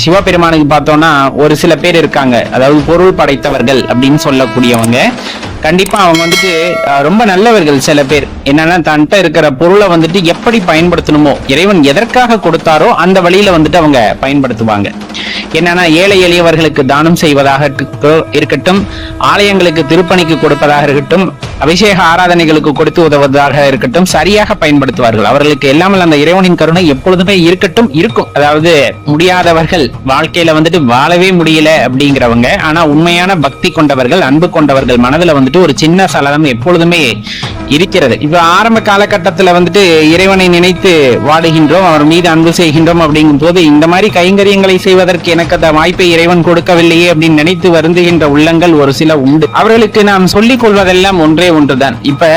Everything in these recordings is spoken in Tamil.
சிவபெருமானுக்கு பார்த்தோம்னா ஒரு சில பேர் இருக்காங்க, அதாவது பொருள் படைத்தவர்கள் அப்படின்னு சொல்லக்கூடியவங்க. கண்டிப்பா அவங்க வந்துட்டு ரொம்ப நல்லவர்கள். சில பேர் என்னன்னா தன்கிட்ட இருக்கிற பொருளை வந்துட்டு எப்படி பயன்படுத்தணுமோ, இறைவன் எதற்காக கொடுத்தாரோ அந்த வழியில வந்துட்டு அவங்க பயன்படுத்துவாங்க. என்னன்னா ஏழை எளியவர்களுக்கு தானம் செய்வதாக இருக்கட்டும், ஆலயங்களுக்கு திருப்பணிக்கு கொடுப்பதாக இருக்கட்டும், அபிஷேக ஆராதனைகளுக்கு கொடுத்து உதவுவதாக இருக்கட்டும், சரியாக பயன்படுத்துவார்கள். அவர்களுக்கு எல்லாமல் அந்த இறைவனின் கருணை எப்பொழுதுமே இருக்கும். அதாவது முடியாதவர்கள், வாழ்க்கையில வந்துட்டு வாழவே முடியல அப்படிங்கிறவங்க, ஆனா உண்மையான பக்தி கொண்டவர்கள், அன்பு கொண்டவர்கள் மனதுல வந்துட்டு ஒரு சின்ன சலனம் எப்பொழுதுமே இருக்கிறது. இப்ப ஆரம்ப காலகட்டத்துல வந்துட்டு இறைவனை நினைத்து வாடுகின்றோம், அவர் மீது அன்பு செய்கின்றோம் அப்படிங்கும் போது இந்த மாதிரி கைங்கரியங்களை செய்வதற்கு எனக்கு அந்த வாய்ப்பை இறைவன் கொடுக்கவில்லையே அப்படின்னு நினைத்து வருந்துகின்ற உள்ளங்கள் ஒரு சில உண்டு. அவர்களுக்கு நாம் சொல்லிக் கொள்வதெல்லாம் ஒன்றே ஒன்றுதான். இப்ப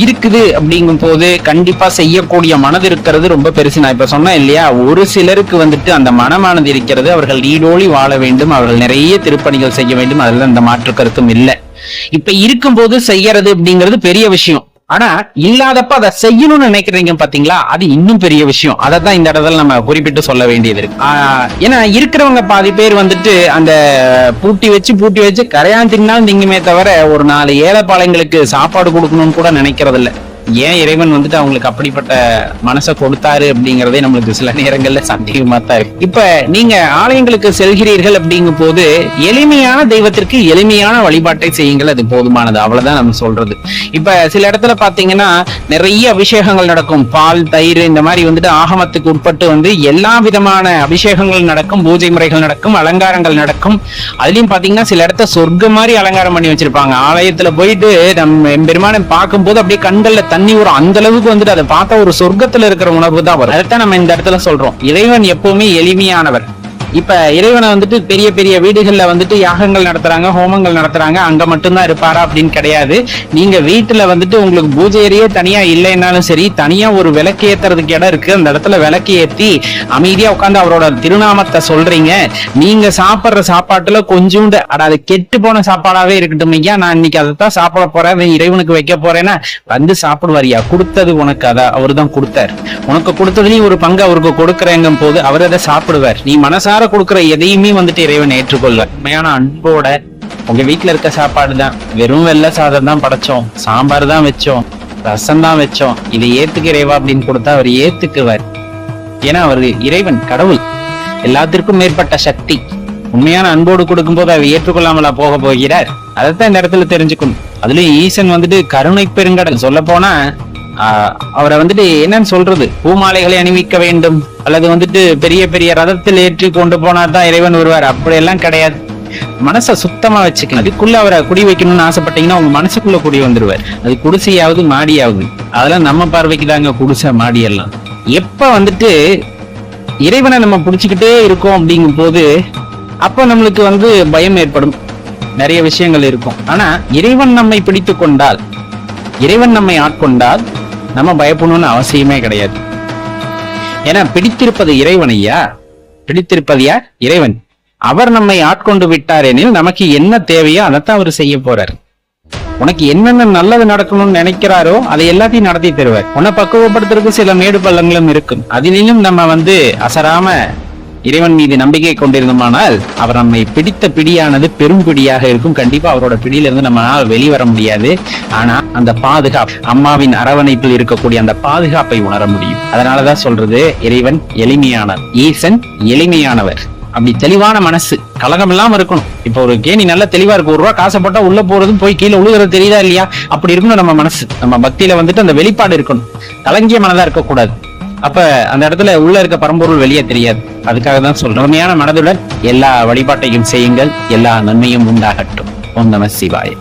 இருக்குது அப்படிங்கும் போது கண்டிப்பா செய்யக்கூடிய மனது இருக்கிறது ரொம்ப பெருசு. நான் இப்ப சொன்னேன் இல்லையா, ஒரு சிலருக்கு வந்துட்டு அந்த மனமானது இருக்கிறது. அவர்கள் நீடோழி வாழ வேண்டும், அவர்கள் நிறைய திருப்பணிகள் செய்ய வேண்டும், அதெல்லாம் இந்த மாற்று கருத்தும் இல்லை. இப்ப இருக்கும்போது செய்யறது அப்படிங்கிறது பெரிய விஷயம். ஆனா இல்லாதப்ப அதை செய்யணும்னு நினைக்கிறீங்க பாத்தீங்களா, அது இன்னும் பெரிய விஷயம். அதைத்தான் இந்த இடத்துல நம்ம குறிப்பிட்டு சொல்ல வேண்டியது இருக்கு. ஏன்னா இருக்கிறவங்க பாதி பேர் வந்துட்டு அந்த பூட்டி வச்சு கரையான் தின்னாலும் திங்குமே தவிர ஒரு 4 ஏழைப்பாளையங்களுக்கு சாப்பாடு கொடுக்கணும்னு கூட நினைக்கிறது இல்லை. ஏன் இறைவன் வந்துட்டு அவங்களுக்கு அப்படிப்பட்ட மனசை கொடுத்தாரு அப்படிங்கறதே நம்மளுக்கு சில நேரங்கள்ல சந்தேகமா தான் இருக்கு. இப்ப நீங்க ஆலயங்களுக்கு செல்கிறீர்கள் அப்படிங்கும் போது எளிமையான தெய்வத்திற்கு எளிமையான வழிபாட்டை செய்யுங்கள், அது போதுமானது. அவ்வளவுதான் நம்ம சொல்றது. இப்ப சில இடத்துல பாத்தீங்கன்னா நிறைய அபிஷேகங்கள் நடக்கும், பால் தயிர் இந்த மாதிரி வந்துட்டு ஆகமத்துக்கு உட்பட்டு வந்து எல்லா விதமான அபிஷேகங்கள் நடக்கும், பூஜை முறைகள் நடக்கும், அலங்காரங்கள் நடக்கும். அதுலயும் பாத்தீங்கன்னா சில இடத்த சொர்க்கம் மாதிரி அலங்காரம் பண்ணி வச்சிருப்பாங்க. ஆலயத்துல போயிட்டு நம்ம பெருமானை பார்க்கும் போது அப்படியே கண்கள்ல தண்ணி வரும். அந்த அளவுக்கு வந்துட்டு அதை பார்த்தா ஒரு சொர்க்கத்துல இருக்கிற உணர்வு தான் வரும். அதைத்தான் நம்ம இந்த இடத்துல சொல்றோம், இறைவன் எப்பவுமே எளிமையானவர். இப்ப இறைவனை வந்துட்டு பெரிய பெரிய வீடுகள்ல வந்துட்டு யாகங்கள் நடத்துறாங்க, ஹோமங்கள் நடத்துறாங்க, அங்க மட்டும்தான் இருப்பாரா அப்படின்னு கிடையாது. நீங்க வீட்டுல வந்துட்டு உங்களுக்கு பூஜை அறையே தனியா இல்லைன்னாலும் சரி, தனியா ஒரு விளக்கு ஏத்துறதுக்கு இடம் இருக்கு, அந்த இடத்துல விளக்கு ஏத்தி அமைதியா உட்காந்து அவரோட திருநாமத்தை சொல்றீங்க. நீங்க சாப்பிடுற சாப்பாட்டுல கொஞ்சோண்டு அது கெட்டு போன சாப்பாடாவே இருக்கட்டும், ஐயா நான் இன்னைக்கு அதைத்தான் சாப்பிட போறேன், இறைவனுக்கு வைக்க போறேன்னா வந்து சாப்பிடுவாரியா, கொடுத்தது உனக்கு, அதை அவரு தான் கொடுத்தாரு. உனக்கு கொடுத்ததுலயும் ஒரு பங்கு அவருக்கு கொடுக்குறேங்கும் போது அவர் அதை சாப்பிடுவார். நீ மனசார கொடுக்கிற எதையுமே வந்துட்டு இறைவன் ஏற்றுக்கொள்வார். உண்மையான அன்போட உங்க வீட்டுல இருக்க சாப்பாடு தான், வெறும் வெள்ளை சாதம் தான் படைச்சோம், சாம்பார் தான் வச்சோம், ரசம் தான் வச்சோம், இதை ஏத்துக்க இறைவா அப்படின்னு கொடுத்தா அவர் ஏத்துக்குவார். ஏன்னா அவரு இறைவன், கடவுள், எல்லாத்திற்கும் மேற்பட்ட சக்தி. உண்மையான அன்போடு கொடுக்கும் போது அவர் ஏற்றுக்கொள்ளாமலா போக போகிறார்? அதைத்தான் இந்த இடத்துல தெரிஞ்சுக்கணும். அதுலயும் ஈசன் வந்துட்டு கருணை பெருங்கடல். சொல்ல போனா அவரை வந்துட்டு என்னன்னு சொல்றது, பூமாலைகளை அணிவிக்க வேண்டும் அல்லது வந்துட்டு பெரிய பெரிய ரதத்தில் ஏற்றி கொண்டு போனா தான் இறைவன் வருவார், அப்படியெல்லாம் கிடையாது. மனசை சுத்தமா வச்சுக்கணும். அதுக்குள்ள அவரை குடி வைக்கணும்னு ஆசைப்பட்டீங்கன்னா உங்க மனசுக்குள்ள குடி வந்துருவார். அது குடிசையாவது மாடியாவது, அதெல்லாம் நம்ம பார்வைக்கு தாங்க குடிசை மாடி எல்லாம். எப்ப வந்துட்டு இறைவனை நம்ம பிடிச்சுக்கிட்டே இருக்கோம் அப்படிங்கும் போது அப்ப நம்மளுக்கு வந்து பயம் ஏற்படும், நிறைய விஷயங்கள் இருக்கும். ஆனா இறைவன் நம்மை பிடித்து கொண்டால், இறைவன் நம்மை ஆட்கொண்டால் நம்ம பயப்படணும்னு அவசியமே கிடையாது. ஏன்னா பிடித்திருப்பது இறைவனையா, பிடித்திருப்பது யார்? இறைவன். அவர் நம்மை ஆட்கொண்டு விட்டார் எனில் நமக்கு என்ன தேவையோ அதைத்தான் அவர் செய்ய போறார். உனக்கு என்னென்ன நல்லது நடக்கணும்னு நினைக்கிறாரோ அதை எல்லாத்தையும் நடத்தி தருவார். உன்னை பக்குவப்படுத்துறதுக்கு சில மேடு பள்ளங்களும் இருக்கும். அதிலும் நம்ம வந்து அசராம இறைவன் மீது நம்பிக்கை கொண்டிருந்தோமானால் அவர் நம்மை பிடித்த பிடியானது பெரும் பிடியாக இருக்கும். கண்டிப்பா அவரோட பிடியிலிருந்து நம்மளால் வெளிவர முடியாது. ஆனா அந்த பாதுகாப்பு, அம்மாவின் அரவணைப்பில் இருக்கக்கூடிய அந்த பாதுகாப்பை உணர முடியும். அதனாலதான் சொல்றது இறைவன் எளிமையானவர், ஈசன் எளிமையானவர். அப்படி தெளிவான மனசு, கலகம் இல்லாம இருக்கணும். இப்ப ஒரு கேணி நல்லா தெளிவா இருக்கு, 1 ரூபா காசை போட்டா உள்ள போறதும் போய் கீழே உழுகிறது தெரியுதா இல்லையா, அப்படி இருக்கணும் நம்ம மனசு. நம்ம பக்தியில வந்துட்டு அந்த வெளிப்பாடு இருக்கணும், கலங்கிய மனதா இருக்கக்கூடாது. அப்ப அந்த இடத்துல உள்ள இருக்க பரம்பொருள் வெளியே தெரியாது. அதுக்காக தான் சொல்றேன், உண்மையான மனதுடன் எல்லா வழிபாட்டையும் செய்யுங்கள், எல்லா நன்மையும் உண்டாகட்டும். ஓம் நம சிவாய.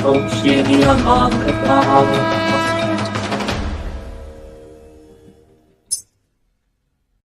Oh,